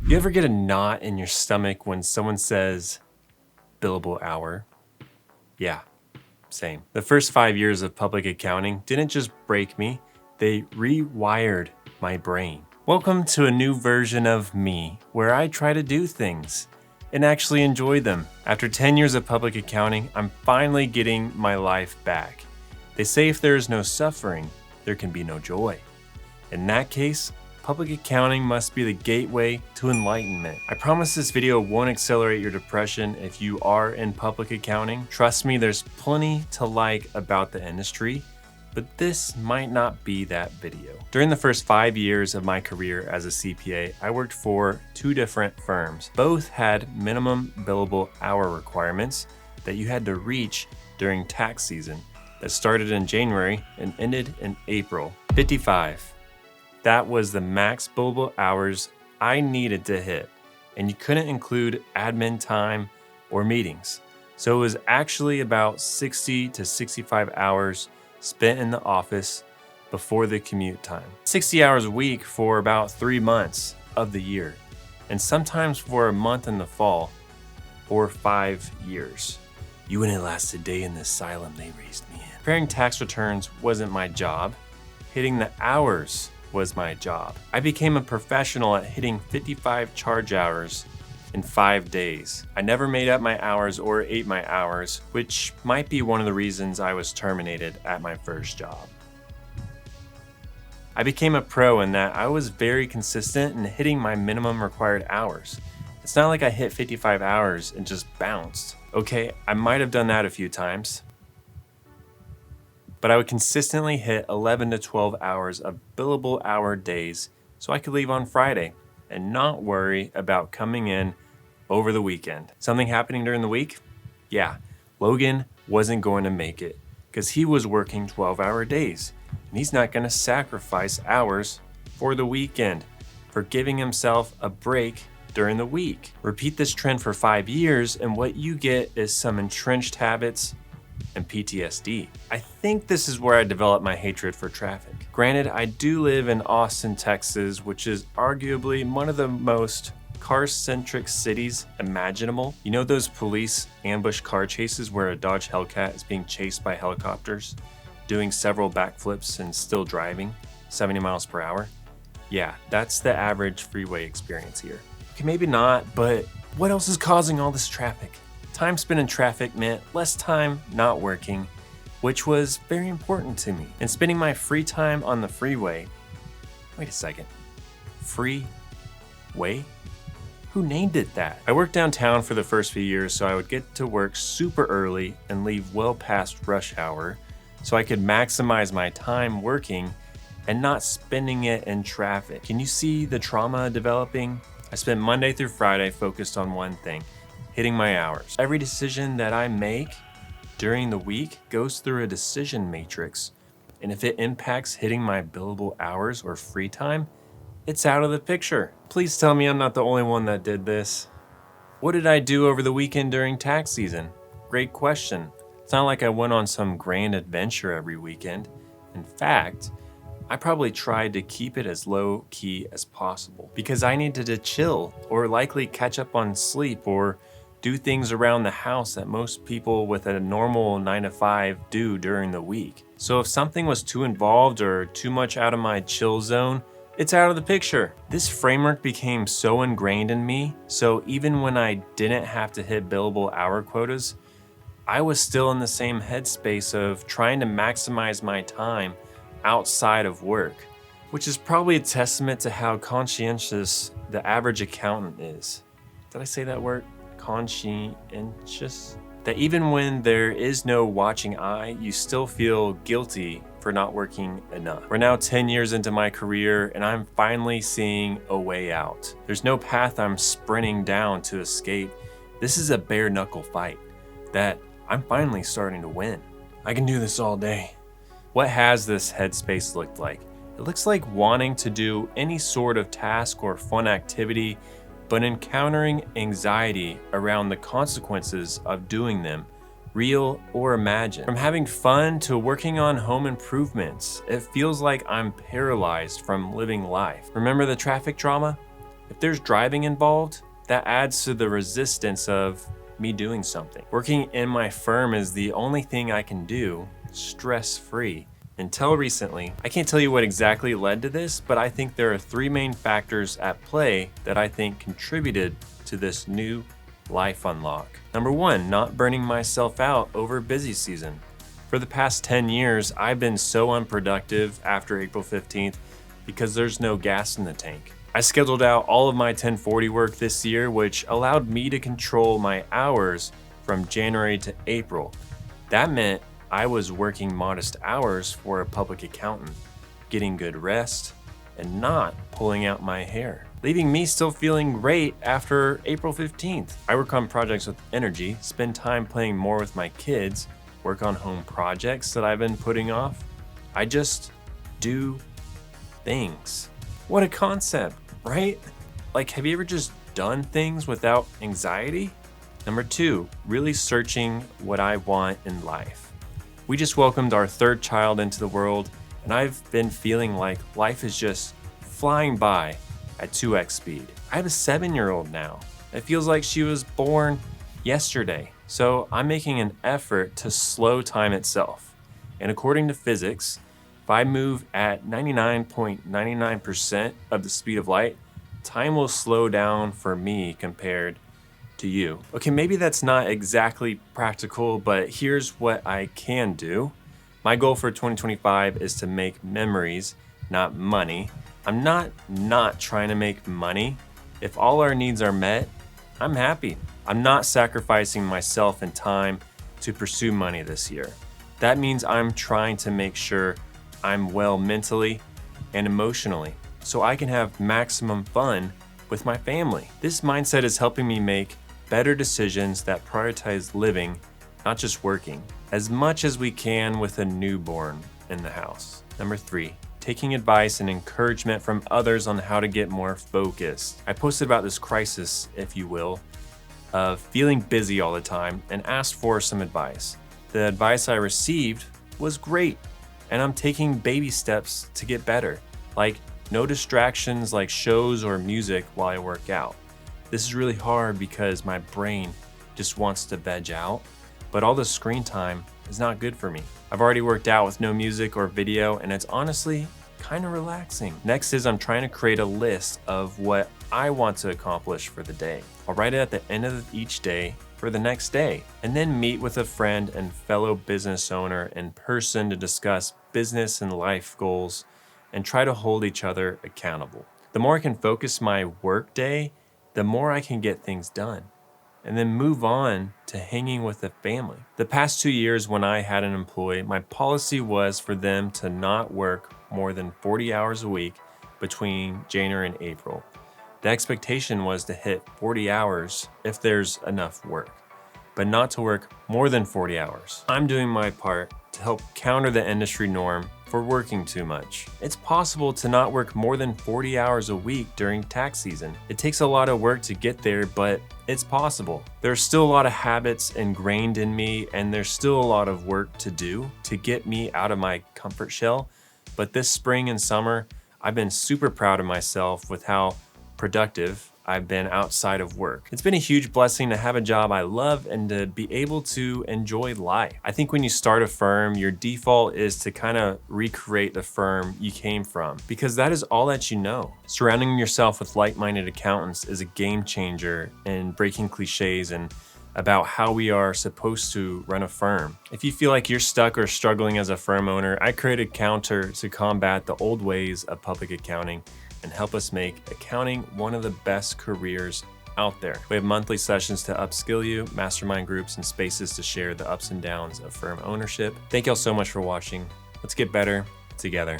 You ever get a knot in your stomach when someone says billable hour? Yeah, same. The first 5 years of public accounting didn't just break me, they rewired my brain. Welcome to a new version of me where I try to do things and actually enjoy them. After 10 years of public accounting, I'm finally getting my life back. They say if there is no suffering, there can be no joy. In that case, public accounting must be the gateway to enlightenment. I promise this video won't accelerate your depression if you are in public accounting. Trust me, there's plenty to like about the industry, but this might not be that video. During the first 5 years of my career as a CPA, I worked for 2 different firms. Both had minimum billable hour requirements that you had to reach during tax season that started in January and ended in April. 55. That was the max billable hours I needed to hit, and you couldn't include admin time or meetings. So it was actually about 60 to 65 hours spent in the office before the commute time. 60 hours a week for about 3 months of the year, and sometimes for a month in the fall, or 5 years. You wouldn't last a day in the asylum they raised me in. Preparing tax returns wasn't my job. Hitting the hours was my job. I became a professional at hitting 55 charge hours in 5 days. I never made up my hours or ate my hours, which might be one of the reasons I was terminated at my first job. I became a pro in that I was very consistent in hitting my minimum required hours. It's not like I hit 55 hours and just bounced. Okay, I might have done that a few times, but I would consistently hit 11 to 12 hours of billable hour days so I could leave on Friday and not worry about coming in over the weekend. Something happening during the week? Yeah, Logan wasn't going to make it because he was working 12-hour days, and he's not going to sacrifice hours for the weekend for giving himself a break during the week. Repeat this trend for 5 years and what you get is some entrenched habits and PTSD. I think this is where I developed my hatred for traffic. Granted, I do live in Austin, Texas, which is arguably one of the most car-centric cities imaginable. You know those police ambush car chases where a Dodge Hellcat is being chased by helicopters, doing several backflips and still driving 70 miles per hour? Yeah, that's the average freeway experience here. Okay, maybe not, but what else is causing all this traffic? Time spent in traffic meant less time not working, which was very important to me. And spending my free time on the freeway. Wait a second. Freeway? Who named it that? I worked downtown for the first few years, so I would get to work super early and leave well past rush hour, so I could maximize my time working and not spending it in traffic. Can you see the trauma developing? I spent Monday through Friday focused on one thing: hitting my hours. Every decision that I make during the week goes through a decision matrix, and if it impacts hitting my billable hours or free time, it's out of the picture. Please tell me I'm not the only one that did this. What did I do over the weekend during tax season? Great question. It's not like I went on some grand adventure every weekend. In fact, I probably tried to keep it as low key as possible because I needed to chill or likely catch up on sleep or do things around the house that most people with a normal 9 to 5 do during the week. So if something was too involved or too much out of my chill zone, it's out of the picture. This framework became so ingrained in me, so even when I didn't have to hit billable hour quotas, I was still in the same headspace of trying to maximize my time outside of work, which is probably a testament to how conscientious the average accountant is. Did I say that word? Conscientious? That even when there is no watching eye, you still feel guilty for not working enough. We're now 10 years into my career and I'm finally seeing a way out. There's no path I'm sprinting down to escape. This is a bare knuckle fight that I'm finally starting to win. I can do this all day. What has this headspace looked like? It looks like wanting to do any sort of task or fun activity, but encountering anxiety around the consequences of doing them, real or imagined. From having fun to working on home improvements, it feels like I'm paralyzed from living life. Remember the traffic drama? If there's driving involved, that adds to the resistance of me doing something. Working in my firm is the only thing I can do stress-free. Until recently, I can't tell you what exactly led to this, but I think there are 3 main factors at play that I think contributed to this new life unlock. Number 1, not burning myself out over busy season. For the past 10 years, I've been so unproductive after April 15th because there's no gas in the tank. I scheduled out all of my 1040 work this year, which allowed me to control my hours from January to April. That meant I was working modest hours for a public accountant, getting good rest, and not pulling out my hair, leaving me still feeling great after April 15th. I work on projects with energy, spend time playing more with my kids, work on home projects that I've been putting off. I just do things. What a concept, right? Like, have you ever just done things without anxiety? Number 2, really searching what I want in life. We just welcomed our 3rd child into the world, and I've been feeling like life is just flying by at 2x speed. I have a 7-year-old now. It feels like she was born yesterday. So I'm making an effort to slow time itself. And according to physics, if I move at 99.99% of the speed of light, time will slow down for me compared to you. Okay, maybe that's not exactly practical, but here's what I can do. My goal for 2025 is to make memories, not money. I'm not trying to make money. If all our needs are met, I'm happy. I'm not sacrificing myself and time to pursue money this year. That means I'm trying to make sure I'm well mentally and emotionally so I can have maximum fun with my family. This mindset is helping me make better decisions that prioritize living, not just working, as much as we can with a newborn in the house. Number 3, taking advice and encouragement from others on how to get more focused. I posted about this crisis, if you will, of feeling busy all the time and asked for some advice. The advice I received was great, and I'm taking baby steps to get better, like no distractions like shows or music while I work out. This is really hard because my brain just wants to veg out, but all the screen time is not good for me. I've already worked out with no music or video, and it's honestly kind of relaxing. Next is I'm trying to create a list of what I want to accomplish for the day. I'll write it at the end of each day for the next day, and then meet with a friend and fellow business owner in person to discuss business and life goals and try to hold each other accountable. The more I can focus my work day, the more I can get things done, and then move on to hanging with the family. The past 2 years when I had an employee, my policy was for them to not work more than 40 hours a week between January and April. The expectation was to hit 40 hours if there's enough work, but not to work more than 40 hours. I'm doing my part to help counter the industry norm for working too much. It's possible to not work more than 40 hours a week during tax season. It takes a lot of work to get there, but it's possible. There's still a lot of habits ingrained in me, and there's still a lot of work to do to get me out of my comfort shell. But this spring and summer, I've been super proud of myself with how productive I've been outside of work. It's been a huge blessing to have a job I love and to be able to enjoy life. I think when you start a firm, your default is to kind of recreate the firm you came from because that is all that you know. Surrounding yourself with like-minded accountants is a game changer in breaking cliches and about how we are supposed to run a firm. If you feel like you're stuck or struggling as a firm owner, I created Counter to combat the old ways of public accounting and help us make accounting one of the best careers out there. We have monthly sessions to upskill you, mastermind groups, and spaces to share the ups and downs of firm ownership. Thank y'all so much for watching. Let's get better together.